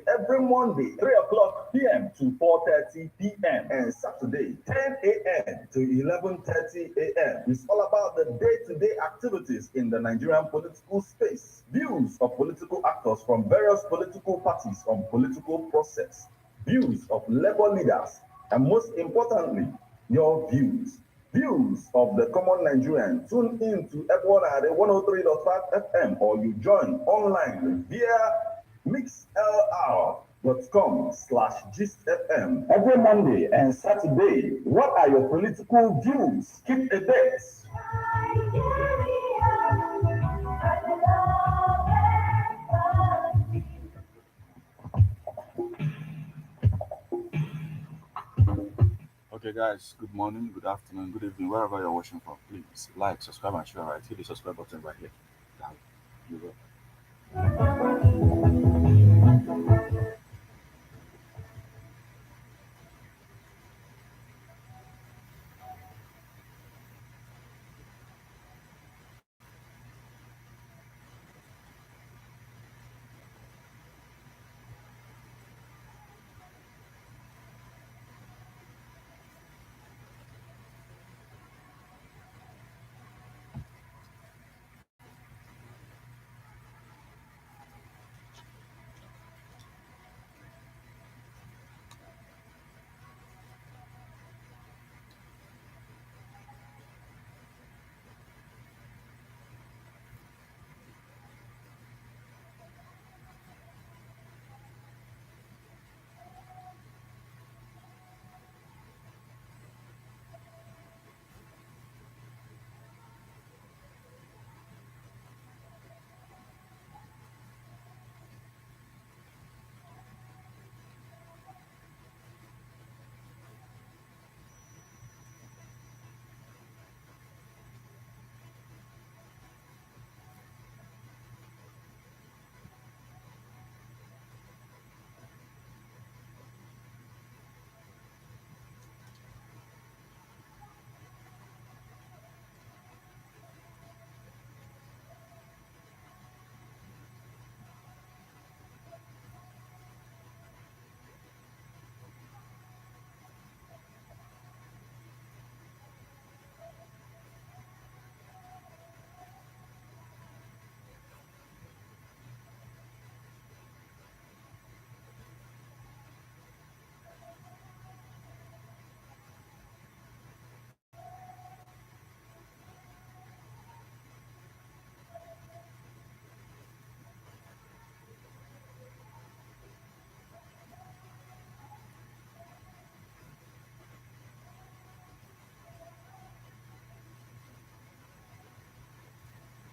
every Monday, 3 o'clock p.m. to 4:30 p.m. and Saturday, 10 a.m. to 11:30 a.m. It's all about the day-to-day activities in the Nigerian political space. Views of political actors from various political parties on political process. Views of labor leaders, and most importantly, your views. Views of the common Nigerian. Tune in to EBEONADI 103.5 FM or you join online via mixlr.com/gistfm every Monday and Saturday. What are your political views? Keep a date. Okay, guys, good morning, good afternoon, good evening, wherever you're watching from. Please like, subscribe, and share. Right, hit the subscribe button right here. Down. You go.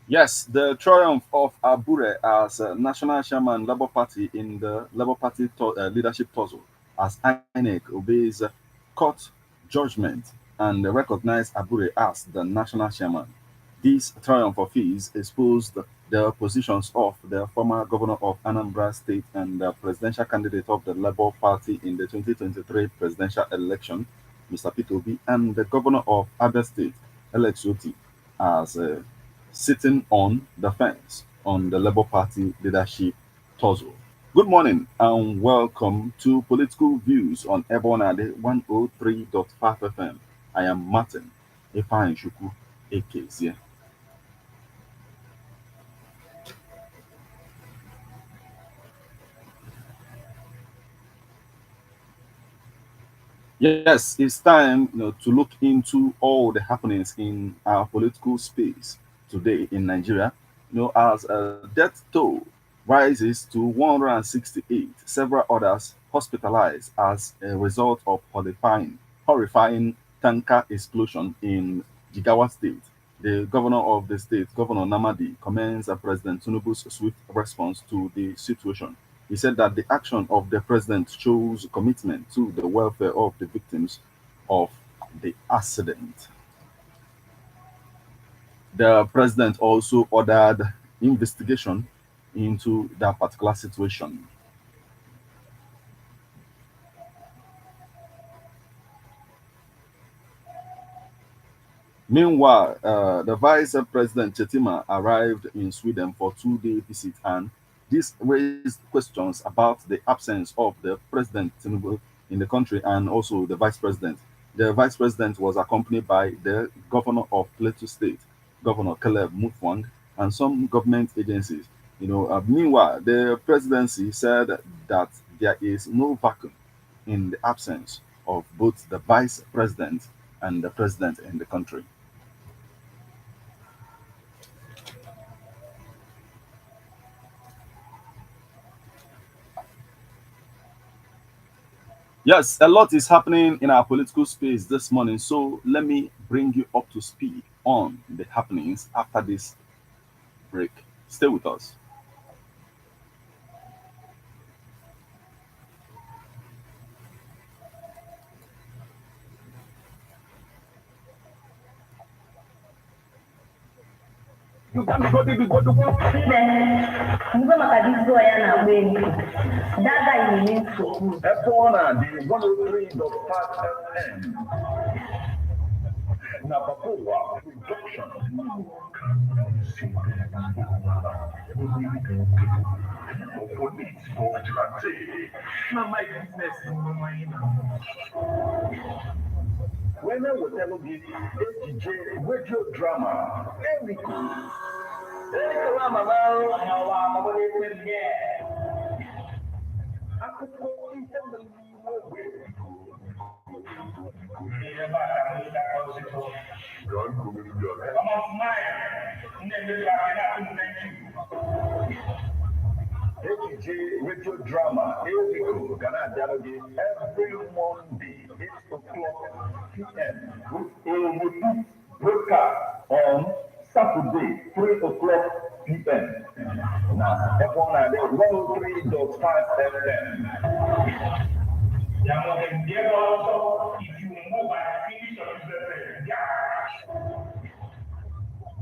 Yes, the triumph of Abure as national chairman Labour Party in the Labour Party leadership tussle as INEC obeys court judgment and recognized Abure as the national chairman. This triumph of his exposed the positions of the former governor of Anambra State and the presidential candidate of the Labour Party in the 2023 presidential election, Mr. Peter Obi, and the governor of Abia State, Alex Oti, as sitting on the fence on the Labour Party leadership tussle. Good morning and welcome to Political Views on EBEONADI 103.5 FM. I am Martin Ifeanyi AKZ. Yes, it's time to look into all the happenings in our political space today in Nigeria. As a death toll rises to 168, several others hospitalized as a result of horrifying tanker explosion in Jigawa State. The governor of the state, Governor Namadi, commends President Tinubu's swift response to the situation. He said that the action of the president shows commitment to the welfare of the victims of the accident. The president also ordered investigation into that particular situation. Meanwhile, the vice president Chetima arrived in Sweden for 2-day visit and This raised questions about the absence of the president Tinubu in the country and also the vice president. The vice president was accompanied by the governor of Plateau State, Governor Caleb Mutfwang, and some government agencies. Meanwhile, the presidency said that there is no vacuum in the absence of both the vice president and the president in the country. Yes, a lot is happening in our political space this morning. So let me bring you up to speed on the happenings after this break. Stay with us. Ngoma makadizo yana bweni. Dada imenisho. EBEONADI 103.5 FM. Nabakoa production. Not my business. When I was telling you, AJ radio drama, Erico. Akụkọ ihe mere iwe wee AJ radio drama, Erico, Ghana Dialogue, every Monday, 8 o'clock p.m. with a broadcast on Saturday, 3 o'clock p.m. Now, EBEONADI 103.5 FM. If you move and finish your business,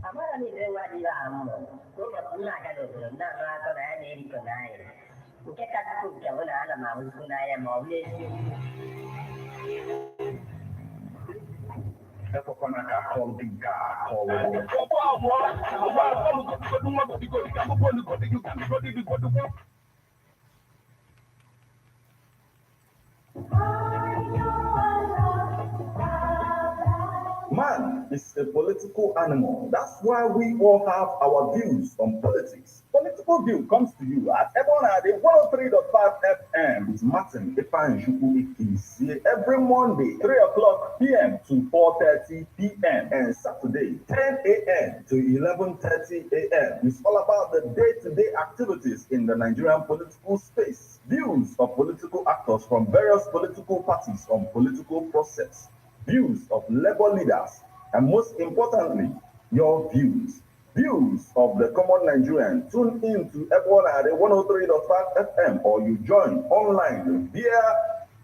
Amara ni leo hadi hapo. Kwa kuna kale na rato na ni iko naye. Ukeka kuja wala ana mauzo naye mawili. Ekwana ka call the guy, call it. Man is a political animal. That's why we all have our views on politics. Political View comes to you at EBEONADI 103.5 FM with Martin Ifanchukwu every Monday, 3 o'clock p.m. to 4:30 p.m. and Saturday, 10 a.m. to 11:30 a.m. It's all about the day-to-day activities in the Nigerian political space. Views of political actors from various political parties on political process. Views of labor leaders, and most importantly, your views. Views of the common Nigerian. Tune in to EBEONADI 103.5 FM or you join online via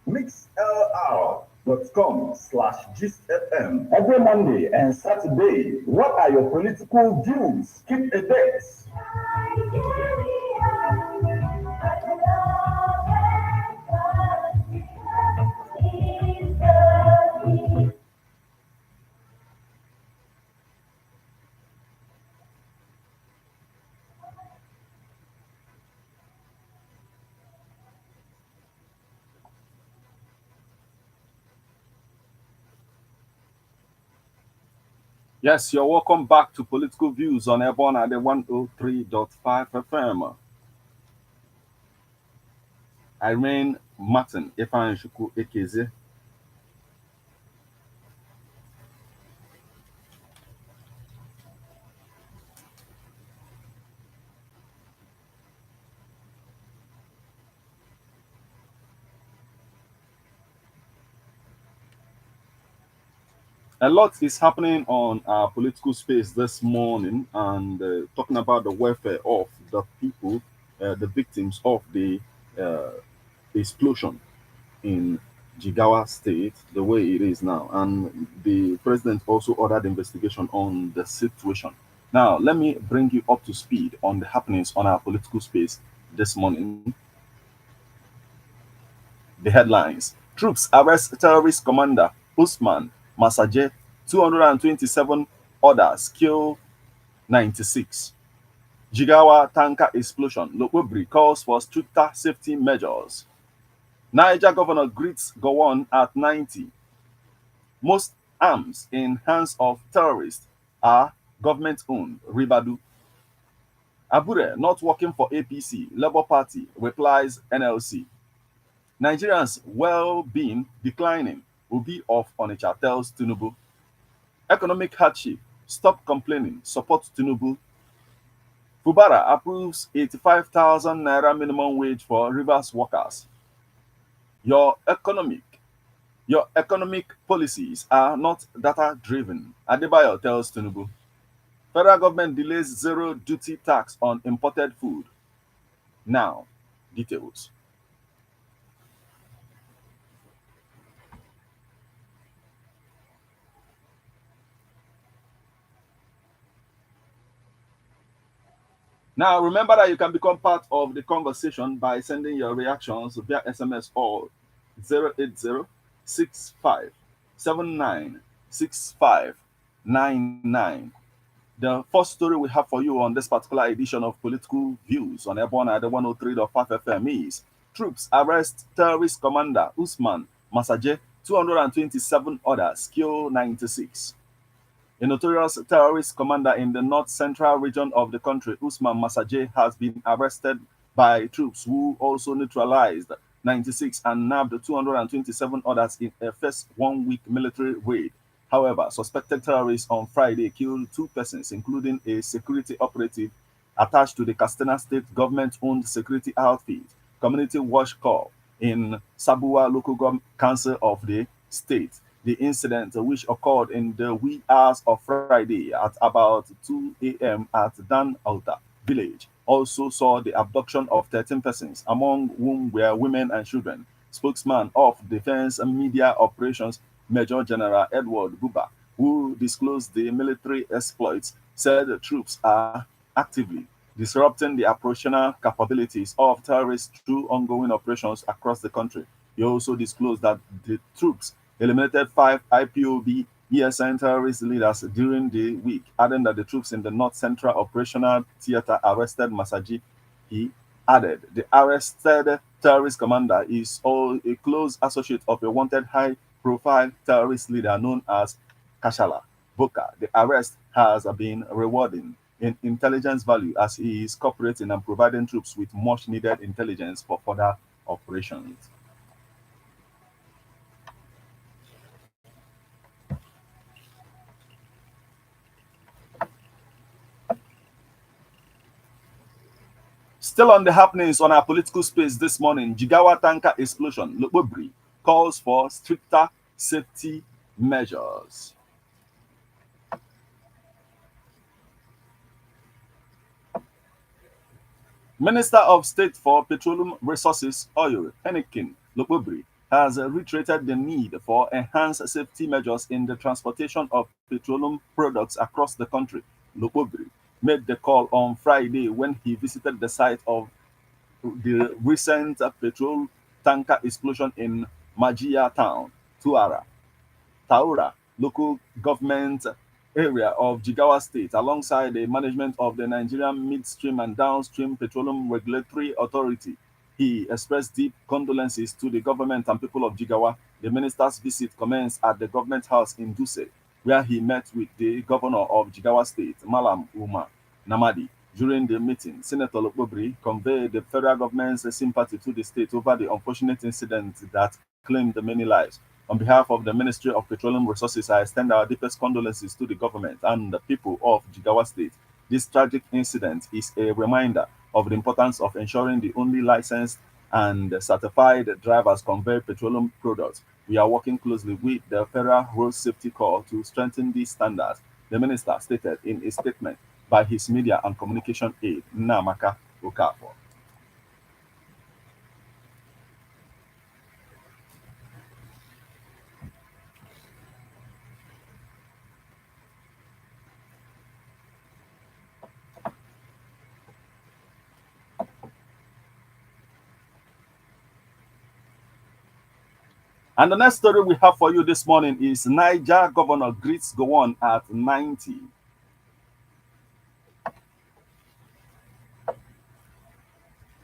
mixlr.com/gistfm every Monday and Saturday. What are your political views? Keep a date. Yes, you're welcome back to Political Views on EBEONADI 103.5 FM. I remain Martin Ifanchukwu Ekeze. A lot is happening on our political space this morning, and talking about the welfare of the people, the victims of the explosion in Jigawa State, the way it is now. And the president also ordered investigation on the situation. Now, let me bring you up to speed on the happenings on our political space this morning. The headlines: Troops arrest terrorist commander Usman Masaje, 227 others kill 96. Jigawa tanker explosion. Lokobri calls for stricter safety measures. Niger governor greets Gowon at 90. Most arms in hands of terrorists are government-owned. Ribadu. Abure not working for APC. Labour Party replies NLC. Nigerians' well-being declining. Obi of Onitsha tells Tinubu. Economic hardship. Stop complaining. Support Tinubu. Fubara approves 85,000 naira minimum wage for Rivers workers. Your economic policies are not data-driven. Adebayo tells Tinubu. Federal government delays zero duty tax on imported food. Now, details. Now, remember that you can become part of the conversation by sending your reactions via SMS or 080 The first story we have for you on this particular edition of Political Views on EBEONADI 103.5 FM is troops arrest terrorist commander Usman Masaje, 227 others, kill 96. A notorious terrorist commander in the north-central region of the country, Usman Masaje, has been arrested by troops who also neutralized 96 and nabbed 227 others in a first one-week military raid. However, suspected terrorists on Friday killed 2 persons, including a security operative attached to the Katsina State government-owned security outfit, Community Watch Corps, in Sabua Local Council of the state. The incident, which occurred in the wee hours of Friday at about 2 a.m. at Dan Alta village, also saw the abduction of 13 persons, among whom were women and children. Spokesman of Defense and Media Operations, Major General Edward Buba, who disclosed the military exploits, said the troops are actively disrupting the operational capabilities of terrorists through ongoing operations across the country. He also disclosed that the troops eliminated 5 IPOB ESN terrorist leaders during the week, adding that the troops in the North Central Operational Theater arrested Masaji. He added the arrested terrorist commander is a close associate of a wanted high-profile terrorist leader known as Kashala Boka. The arrest has been rewarding in intelligence value as he is cooperating and providing troops with much-needed intelligence for further operations. Still on the happenings on our political space this morning, Jigawa tanker explosion, Lokbobri calls for stricter safety measures. Minister of State for Petroleum Resources, Oil, Henikin Lokbobri, has reiterated the need for enhanced safety measures in the transportation of petroleum products across the country. Lokbobri made the call on Friday when he visited the site of the recent petrol tanker explosion in Majia town, Taura, local government area of Jigawa State, alongside the management of the Nigerian Midstream and Downstream Petroleum Regulatory Authority. He expressed deep condolences to the government and people of Jigawa. The minister's visit commenced at the government house in Duse, where he met with the governor of Jigawa State, Malam Umar Namadi. During the meeting, Senator Lokbobri conveyed the federal government's sympathy to the state over the unfortunate incident that claimed many lives. On behalf of the Ministry of Petroleum Resources, I extend our deepest condolences to the government and the people of Jigawa State. This tragic incident is a reminder of the importance of ensuring the only licensed and certified drivers convey petroleum products. We are working closely with the Federal Road Safety Corps to strengthen these standards, the minister stated in a statement by his media and communication aide, Nnamaka Okafor. And the next story we have for you this morning is Niger Governor greets Gowon at 90.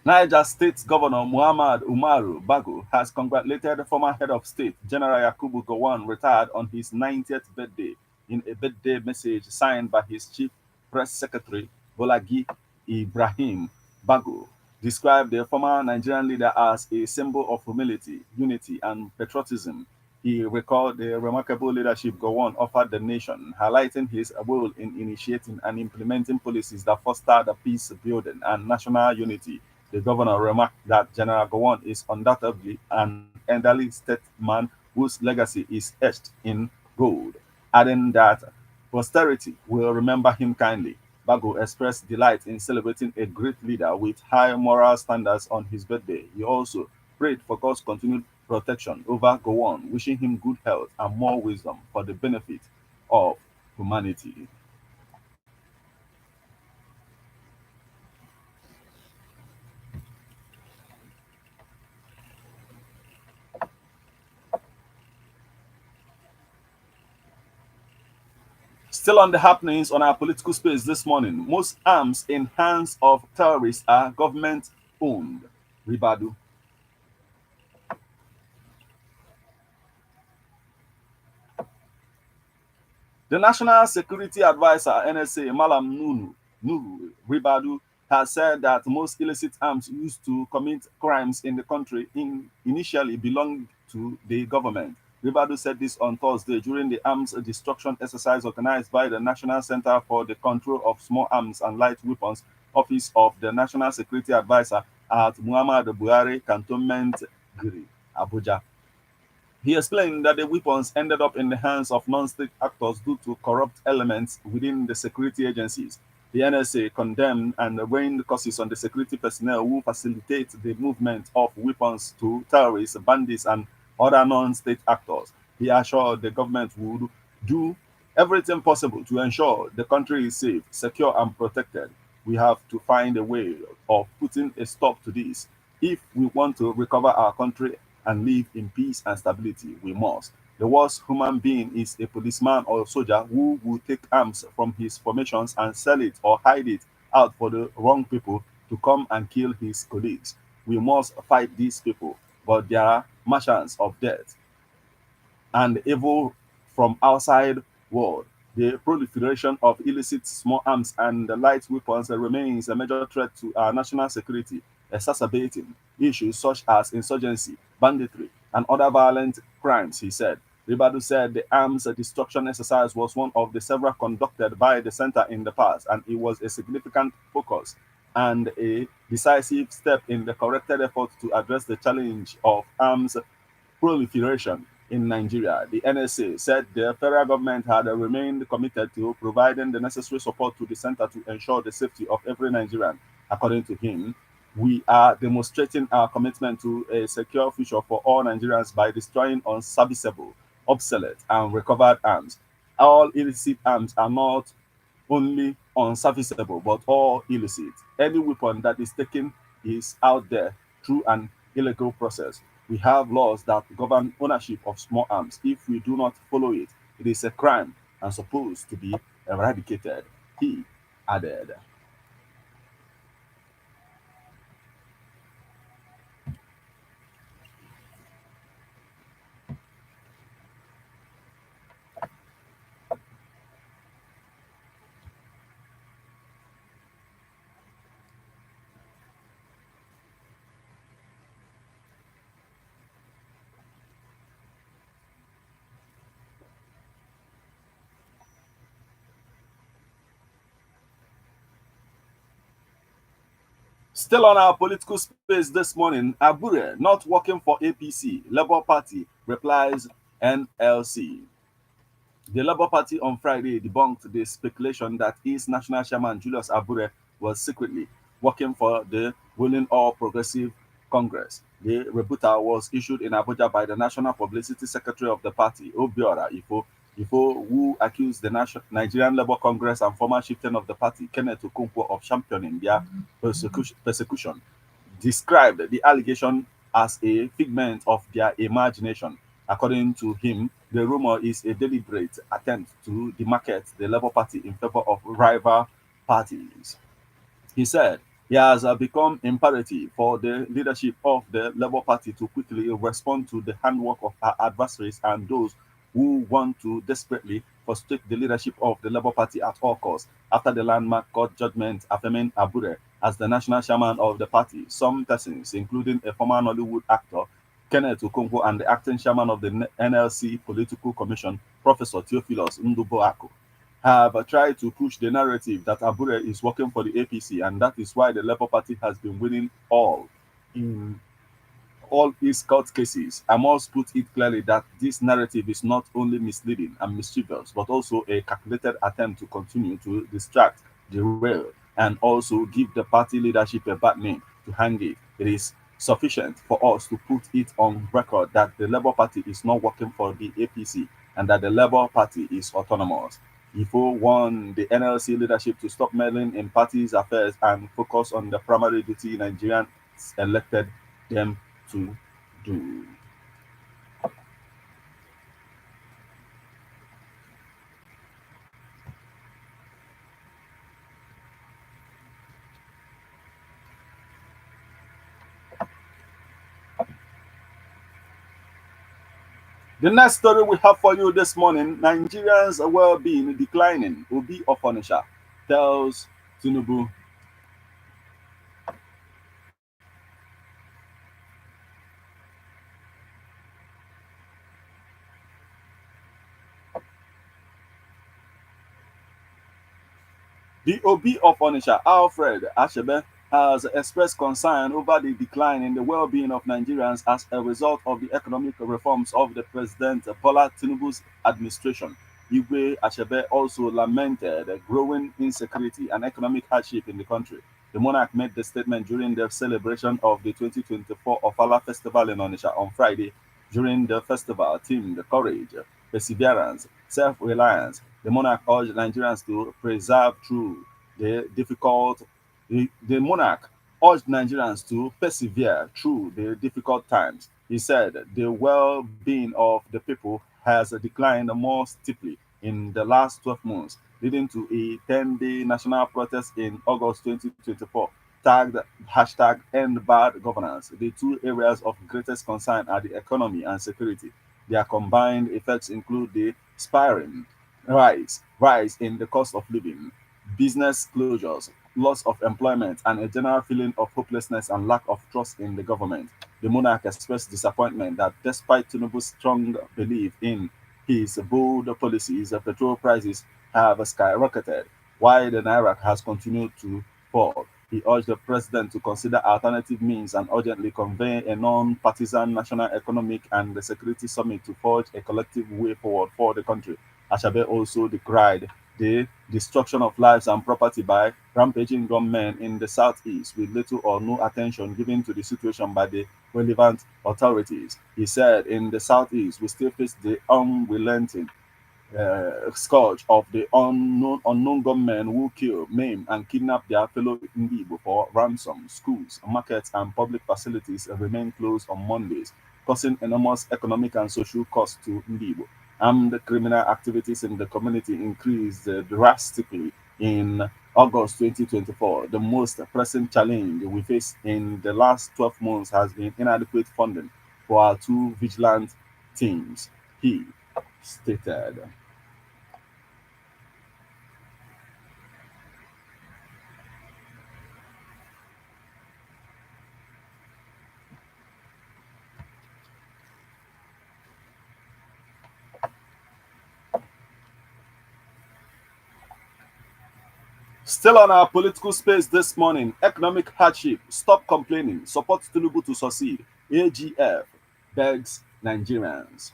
Niger State Governor Muhammad Umaru Bago has congratulated the former head of state, General Yakubu Gowon, retired on his 90th birthday in a birthday message signed by his chief press secretary, Bolagi Ibrahim Bago. Described the former Nigerian leader as a symbol of humility, unity, and patriotism. He recalled the remarkable leadership Gowon offered the nation, highlighting his role in initiating and implementing policies that foster the peace building and national unity. The governor remarked that General Gowon is undoubtedly an elderly statesman whose legacy is etched in gold, adding that posterity will remember him kindly. Bago expressed delight in celebrating a great leader with high moral standards on his birthday. He also prayed for God's continued protection over Gowon, wishing him good health and more wisdom for the benefit of humanity. Still on the happenings on our political space this morning, most arms in hands of terrorists are government owned. Ribadu. The National Security Advisor, NSA, Malam Nuhu Ribadu, has said that most illicit arms used to commit crimes in the country initially belonged to the government. Ribadu said this on Thursday during the arms destruction exercise organized by the National Center for the Control of Small Arms and Light Weapons Office of the National Security Advisor at Muhammad Buhari Cantonment Giri, Abuja. He explained that the weapons ended up in the hands of non-state actors due to corrupt elements within the security agencies. The NSA condemned and rained curses on the security personnel who facilitate the movement of weapons to terrorists, bandits, and other non-state actors. He assured the government would do everything possible to ensure the country is safe, secure, and protected. We have to find a way of putting a stop to this. If we want to recover our country and live in peace and stability, we must. The worst human being is a policeman or soldier who will take arms from his formations and sell it or hide it out for the wrong people to come and kill his colleagues. We must fight these people, but they are merchants of death and evil from outside world. The proliferation of illicit small arms and light weapons remains a major threat to our national security, exacerbating issues such as insurgency, banditry, and other violent crimes, he said. Ribadu said the arms destruction exercise was one of the several conducted by the center in the past, and it was a significant focus and a decisive step in the corrected effort to address the challenge of arms proliferation in Nigeria. The NSA said the federal government had remained committed to providing the necessary support to the center to ensure the safety of every Nigerian. According to him, we are demonstrating our commitment to a secure future for all Nigerians by destroying unserviceable, obsolete, and recovered arms. All illicit arms are not only unserviceable but all illicit. Any weapon that is taken is out there through an illegal process. We have laws that govern ownership of small arms. If we do not follow it, it is a crime and supposed to be eradicated, he added. Still on our political space this morning, Abure not working for APC, Labour Party replies NLC. The Labour Party on Friday debunked the speculation that its national chairman Julius Abure was secretly working for the ruling All Progressive Congress. The rebuttal was issued in Abuja by the National Publicity Secretary of the party, Ifo, who accused the Nigerian Labour Congress and former chieftain of the party, Kenneth Okonkwo, of championing their persecution, described the allegation as a figment of their imagination. According to him, the rumor is a deliberate attempt to demarcate the Labour Party in favor of rival parties. He said It has become imperative for the leadership of the Labour Party to quickly respond to the handwork of our adversaries and those who want to desperately frustrate the leadership of the Labour Party at all costs. After the landmark court judgment affirming Abure as the national chairman of the party, some persons, including a former Nollywood actor, Kenneth Okonkwo, and the acting chairman of the NLC Political Commission, Professor Theophilus Nduboako, have tried to push the narrative that Abure is working for the APC, and that is why the Labour Party has been winning in all its court cases. I must put it clearly that this narrative is not only misleading and mischievous, but also a calculated attempt to continue to distract, derail, and also give the party leadership a bad name to hang it. It is sufficient for us to put it on record that the Labour Party is not working for the APC and that the Labour Party is autonomous. Ifo won the NLC leadership to stop meddling in parties' affairs and focus on the primary duty Nigerians elected them to do. The next story we have for you this morning, Nigerians' well-being declining. Obi of Onisha tells Tinubu. The Obi of Onisha, Alfred Ashebe, has expressed concern over the decline in the well-being of Nigerians as a result of the economic reforms of the President Bola Tinubu's administration. Igwe Ashebe also lamented growing insecurity and economic hardship in the country. The monarch made the statement during the celebration of the 2024 Ofala Festival in Onisha on Friday. During the festival themed Courage, Perseverance, Self-Reliance, the monarch urged Nigerians to preserve through the difficult. The monarch urged Nigerians to persevere through the difficult times. He said the well-being of the people has declined more steeply in the last 12 months, leading to a 10-day national protest in August 2024 tagged hashtag end bad governance. The two areas of greatest concern are the economy and security. Their combined effects include the spiraling rise in the cost of living, business closures, loss of employment, and a general feeling of hopelessness and lack of trust in the government. The monarch expressed disappointment that despite Tinubu's strong belief in his bold policies, the petrol prices have skyrocketed, while the naira has continued to fall. He urged the president to consider alternative means and urgently convene a non-partisan national economic and security summit to forge a collective way forward for the country. Ashabe also decried the destruction of lives and property by rampaging gunmen in the southeast with little or no attention given to the situation by the relevant authorities. He said in the southeast, we still face the unrelenting scourge of the unknown gunmen who kill, maim, and kidnap their fellow Igbo for ransom. Schools, markets, and public facilities remain closed on Mondays, causing enormous economic and social costs to Igbo. Armed criminal activities in the community increased drastically in August 2024. The most pressing challenge we face in the last 12 months has been inadequate funding for our two vigilant teams, he stated. Still on our political space this morning, economic hardship, stop complaining, support Tinubu to succeed. AGF begs Nigerians.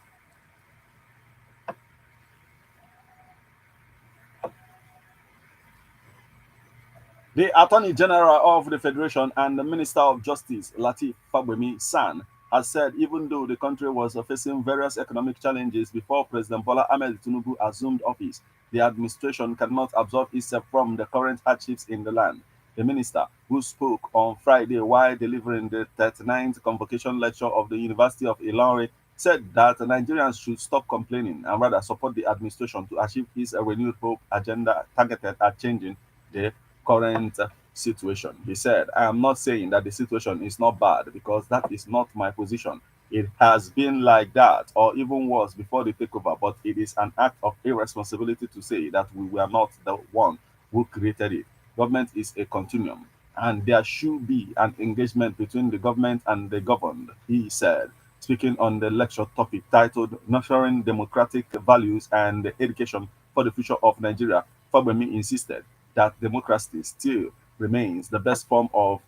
The Attorney General of the Federation and the Minister of Justice, Lateef Fagbemi San, has said even though the country was facing various economic challenges before President Bola Ahmed Tinubu assumed office, the administration cannot absolve itself from the current hardships in the land. The minister, who spoke on Friday while delivering the 39th convocation lecture of the University of Ilorin, said that Nigerians should stop complaining and rather support the administration to achieve its renewed hope agenda targeted at changing the current situation. He said, I am not saying that the situation is not bad because that is not my position. It has been like that or even worse before the takeover, but it is an act of irresponsibility to say that we were not the one who created it. Government is a continuum, and there should be an engagement between the government and the governed, he said, speaking on the lecture topic titled Nurturing Democratic Values and Education for the Future of Nigeria. Fagbemi insisted that democracy still remains the best form of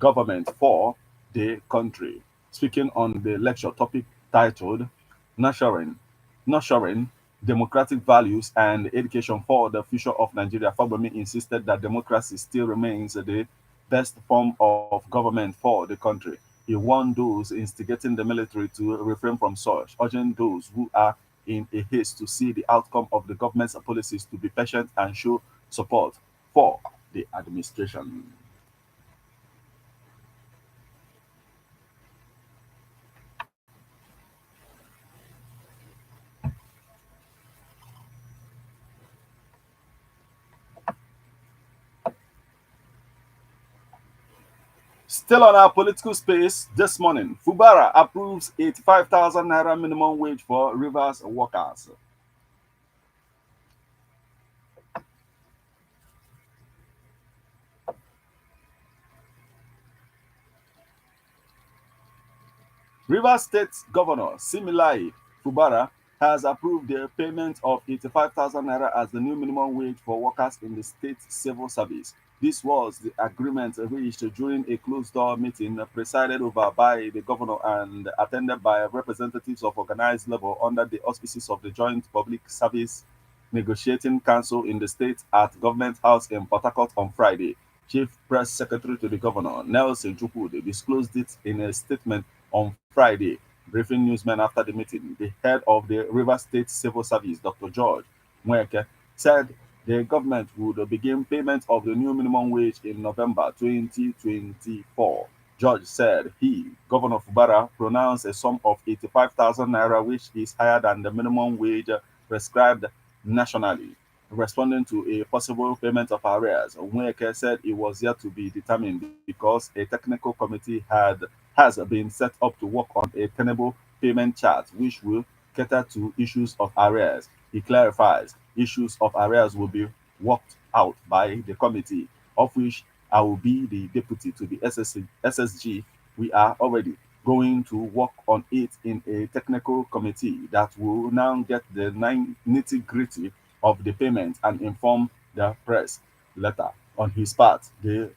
government for the country. Speaking on the lecture topic titled Nurturing, Nurturing Democratic Values and Education for the Future of Nigeria, Fagbemi insisted that democracy still remains the best form of government for the country. He warned those instigating the military to refrain from such, urging those who are in a haste to see the outcome of the government's policies to be patient and show support for the administration. Still on our political space this morning, Fubara approves 85,000 naira minimum wage for Rivers workers. Rivers State Governor Similai Fubara has approved the payment of 85,000 naira as the new minimum wage for workers in the state civil service. This was the agreement reached during a closed-door meeting presided over by the governor and attended by representatives of organized labor under the auspices of the Joint Public Service Negotiating Council in the state at Government House in Port Harcourt on Friday. Chief Press Secretary to the Governor, Nelson Chukwude, disclosed it in a statement on Friday, briefing newsmen after the meeting. The head of the River State Civil Service, Dr. George Mweke, said the government would begin payment of the new minimum wage in November 2024. George said he, Governor Fubara, pronounced a sum of 85,000 naira, which is higher than the minimum wage prescribed nationally. Responding to a possible payment of arrears, Nweke said it was yet to be determined because a technical committee has been set up to work on a tenable payment chart which will cater to issues of arrears. He clarifies issues of arrears will be worked out by the committee, of which I will be the deputy to the SSG. We are already going to work on it in a technical committee that will now get the nitty gritty of the payment and inform the press later. On his part, the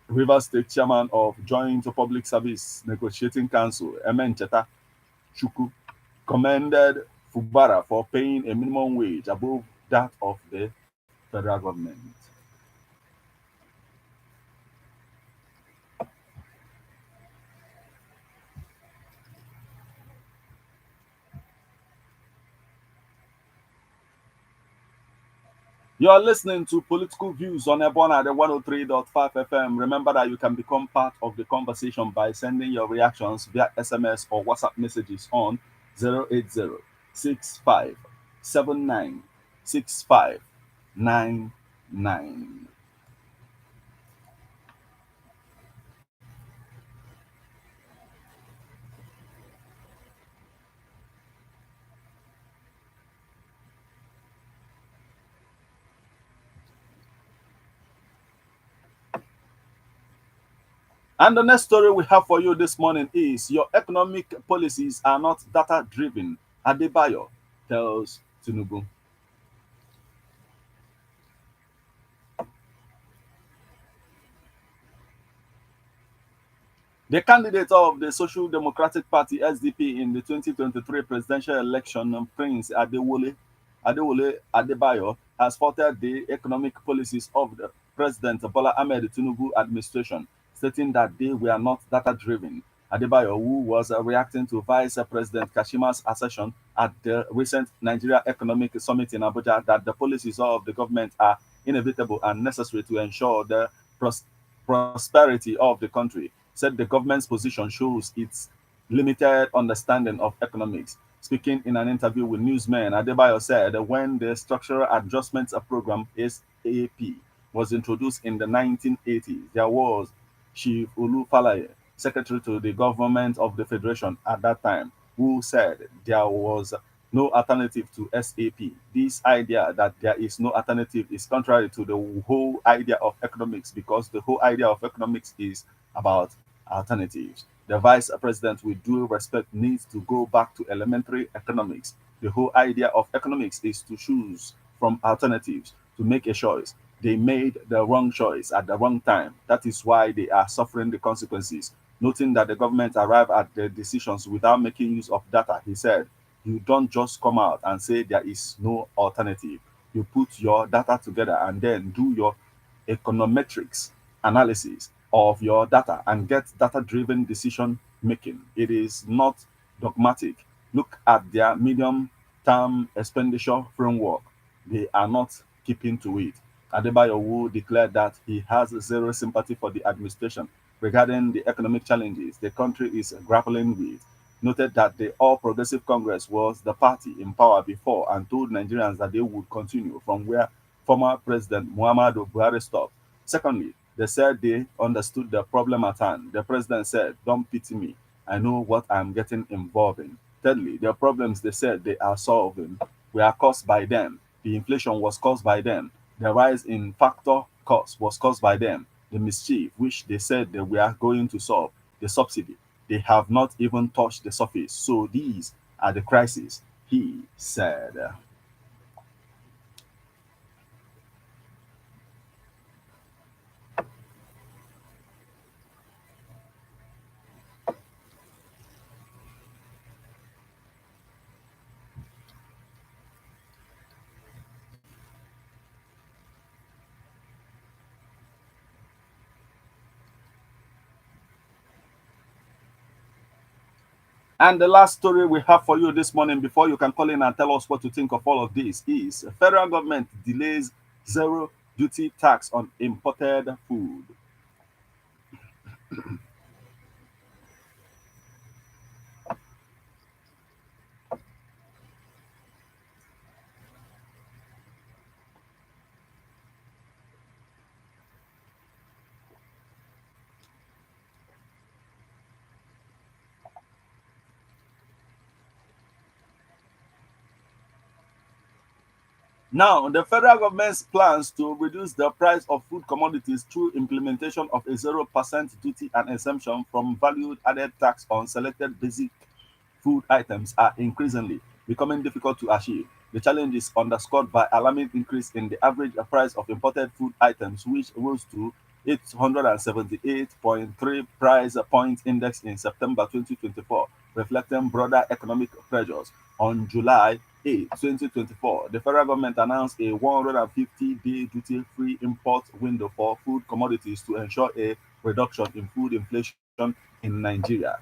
Rivers State Chairman of Joint Public Service Negotiating Council, Emencheta Chuku, commended Fubara for paying a minimum wage above that of the federal government. You are listening to Political Views on Ebona at the 103.5 FM. Remember that you can become part of the conversation by sending your reactions via SMS or WhatsApp messages on 080 65 79 65 99. And the next story we have for you this morning is your economic policies are not data driven. Adebayo tells Tinubu. The candidate of the Social Democratic Party (SDP) in the 2023 presidential election, Prince Adewole Adebayo, has faulted the economic policies of the President Bola Ahmed Tinubu administration, stating that they were not data-driven. Adebayo, who was reacting to Vice President Kashima's assertion at the recent Nigeria Economic Summit in Abuja that the policies of the government are inevitable and necessary to ensure the prosperity of the country, said the government's position shows its limited understanding of economics. Speaking in an interview with newsmen, Adebayo said when the Structural Adjustments Program (SAP) was introduced in the 1980s, there was Chief Olufalaye, secretary to the government of the Federation at that time, who said there was no alternative to SAP. This idea that there is no alternative is contrary to the whole idea of economics, because the whole idea of economics is about alternatives. The vice president, with due respect, needs to go back to elementary economics. The whole idea of economics is to choose from alternatives, to make a choice. They made the wrong choice at the wrong time. That is why they are suffering the consequences. Noting that the government arrived at the decisions without making use of data, he said, you don't just come out and say there is no alternative. You put your data together and then do your econometrics analysis of your data and get data driven decision making. It is not dogmatic. Look at their medium term expenditure framework. They are not keeping to it. Adebayo Wu declared that he has zero sympathy for the administration regarding the economic challenges the country is grappling with. Noted that the All Progressive Congress was the party in power before and told Nigerians that they would continue from where former President Muhammadu Buhari stopped. Secondly, they said they understood the problem at hand. The president said, don't pity me. I know what I'm getting involved in. Thirdly, the problems they said they are solving were caused by them. The inflation was caused by them. The rise in factor cost was caused by them. The mischief, which they said they were going to solve, the subsidy, they have not even touched the surface. So these are the crises, he said. And the last story we have for you this morning, before you can call in and tell us what you think of all of this, is federal government delays zero duty tax on imported food. Now, the federal government's plans to reduce the price of food commodities through implementation of a 0% duty and exemption from value added tax on selected basic food items are increasingly becoming difficult to achieve. The challenge is underscored by alarming increase in the average price of imported food items, which rose to 878.3 price point index in September 2024, reflecting broader economic pressures. On July 8, 2024, the federal government announced a 150-day duty-free import window for food commodities to ensure a reduction in food inflation in Nigeria.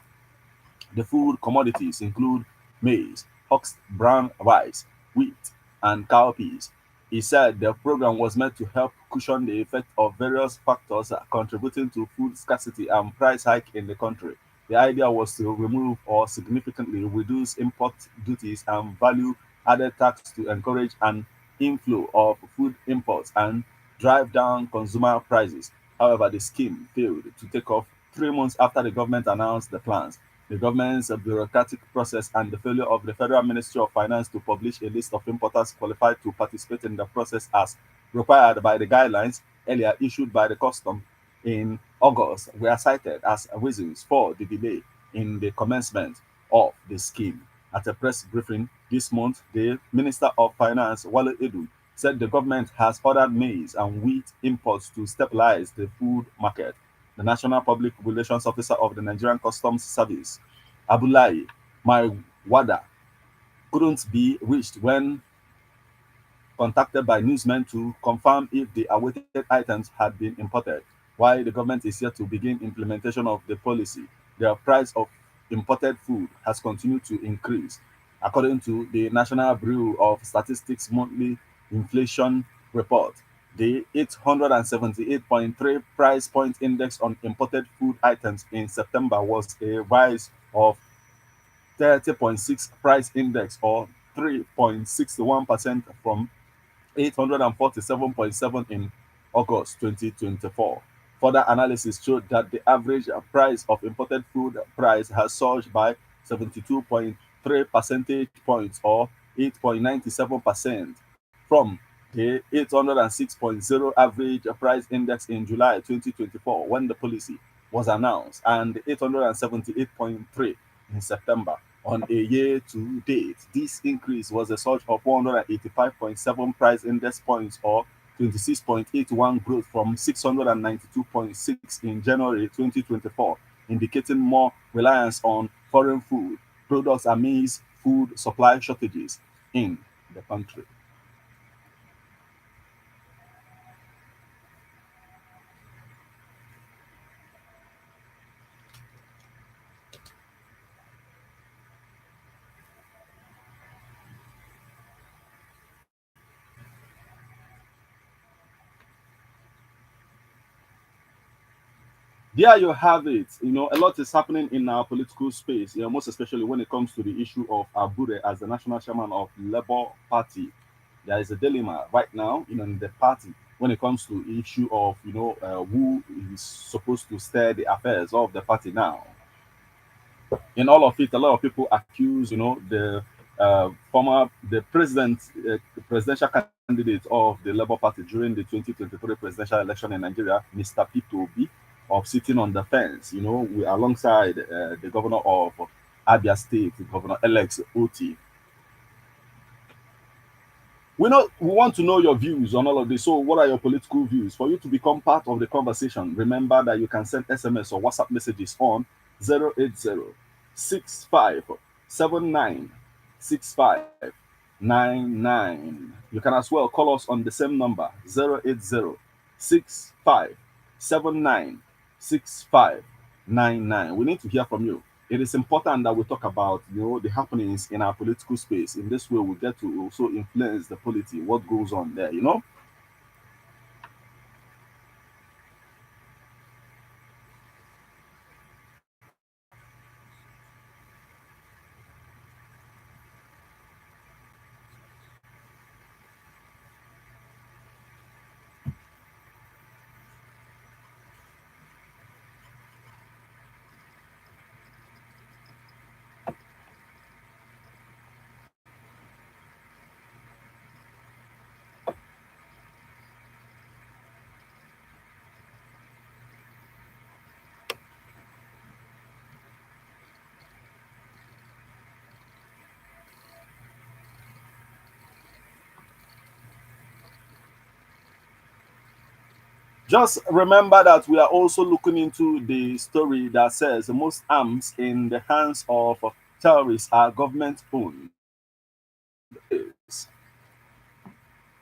The food commodities include maize, husked brown rice, wheat, and cowpeas. He said the program was meant to help cushion the effect of various factors contributing to food scarcity and price hike in the country. The idea was to remove or significantly reduce import duties and value added tax to encourage an inflow of food imports and drive down consumer prices. However, the scheme failed to take off 3 months after the government announced the plans. The government's bureaucratic process and the failure of the Federal Ministry of Finance to publish a list of importers qualified to participate in the process as required by the guidelines earlier issued by the custom in August were cited as reasons for the delay in the commencement of the scheme. At a press briefing this month, the Minister of Finance, Wale Edu, said the government has ordered maize and wheat imports to stabilize the food market. The National Public Relations Officer of the Nigerian Customs Service, Abdullahi Maiwada, couldn't be reached when contacted by newsmen to confirm if the awaited items had been imported. While the government is yet to begin implementation of the policy, the price of imported food has continued to increase. According to the National Bureau of Statistics monthly inflation report, the 878.3 price point index on imported food items in September was a rise of 30.6 price index or 3.61% from 847.7 in August 2024. Further analysis showed that the average price of imported food price has surged by 72.3 percentage points or 8.97% from the 806.0 average price index in July 2024 when the policy was announced and 878.3 in September. On a year to date, this increase was a surge of 185.7 price index points or 26.81 growth from 692.6 in January 2024, indicating more reliance on foreign food products amidst food supply shortages in the country. There you have it. A lot is happening in our political space, most especially when it comes to the issue of Abure as the national chairman of Labour Party. There is a dilemma right now, in the party when it comes to issue of, who is supposed to steer the affairs of the party now. In all of it, a lot of people accuse, the presidential candidate of the Labour Party during the 2023 presidential election in Nigeria, Mr. Peter Obi, of sitting on the fence, alongside the governor of Abia State, Governor Alex Oti. We want to know your views on all of this. So, what are your political views? For you to become part of the conversation, remember that you can send SMS or WhatsApp messages on 080 You can as well call us on the same number 080 We need to hear from you. It is important that we talk about the happenings in our political space. In this way, we get to also influence the polity, what goes on there. Just remember that we are also looking into the story that says most arms in the hands of terrorists are government owned.